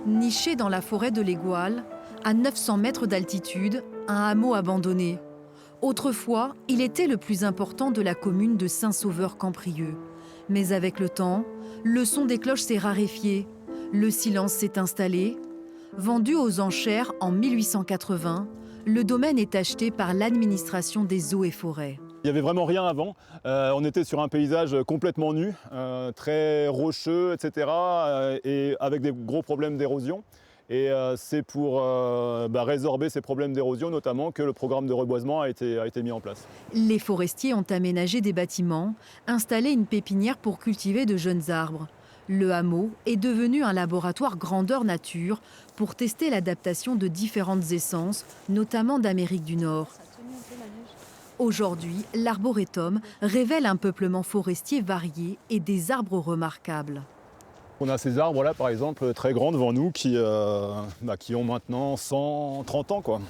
Niché dans la forêt de l'Égoile, à 900 mètres d'altitude, un hameau abandonné. Autrefois, il était le plus important de la commune de Saint-Sauveur-Camprieux. Mais avec le temps, le son des cloches s'est raréfié, le silence s'est installé. Vendu aux enchères en 1880, le domaine est acheté par l'administration des eaux et forêts. Il n'y avait vraiment rien avant. On était sur un paysage complètement nu, très rocheux, etc. Et avec des gros problèmes d'érosion. Et c'est pour résorber ces problèmes d'érosion notamment que le programme de reboisement a été mis en place. Les forestiers ont aménagé des bâtiments, installé une pépinière pour cultiver de jeunes arbres. Le hameau est devenu un laboratoire grandeur nature pour tester l'adaptation de différentes essences, notamment d'Amérique du Nord. Aujourd'hui, l'arboretum révèle un peuplement forestier varié et des arbres remarquables. On a ces arbres là par exemple très grands devant nous qui ont maintenant 130 ans quoi.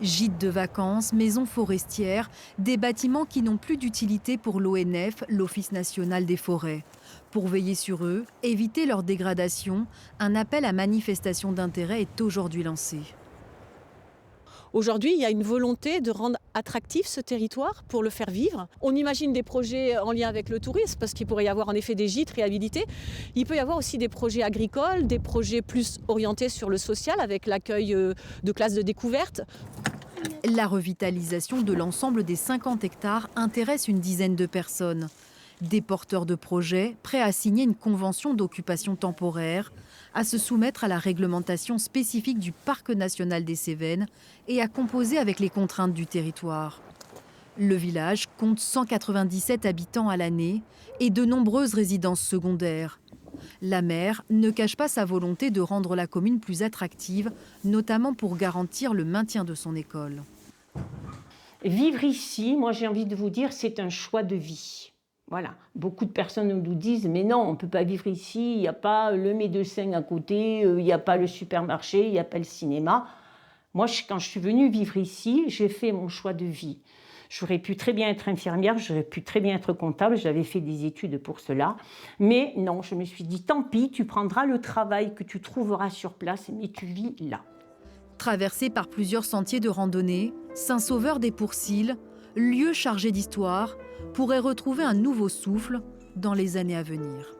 Gîtes de vacances, maisons forestières, des bâtiments qui n'ont plus d'utilité pour l'ONF, l'Office national des forêts. Pour veiller sur eux, éviter leur dégradation, un appel à manifestation d'intérêt est aujourd'hui lancé. Aujourd'hui, il y a une volonté de rendre attractif ce territoire pour le faire vivre. On imagine des projets en lien avec le tourisme, parce qu'il pourrait y avoir en effet des gîtes réhabilités. Il peut y avoir aussi des projets agricoles, des projets plus orientés sur le social, avec l'accueil de classes de découverte. La revitalisation de l'ensemble des 50 hectares intéresse une dizaine de personnes. Des porteurs de projets prêts à signer une convention d'occupation temporaire, à se soumettre à la réglementation spécifique du Parc national des Cévennes et à composer avec les contraintes du territoire. Le village compte 197 habitants à l'année et de nombreuses résidences secondaires. La maire ne cache pas sa volonté de rendre la commune plus attractive, notamment pour garantir le maintien de son école. Vivre ici, moi j'ai envie de vous dire, c'est un choix de vie. Voilà. Beaucoup de personnes nous disent « mais non, on ne peut pas vivre ici, il n'y a pas le médecin à côté, il n'y a pas le supermarché, il n'y a pas le cinéma ». Moi, quand je suis venue vivre ici, j'ai fait mon choix de vie. J'aurais pu très bien être infirmière, j'aurais pu très bien être comptable, j'avais fait des études pour cela. Mais non, je me suis dit, tant pis, tu prendras le travail que tu trouveras sur place, mais tu vis là. Traversé par plusieurs sentiers de randonnée, Saint-Sauveur-des-Pourcils, lieu chargé d'histoire, pourrait retrouver un nouveau souffle dans les années à venir.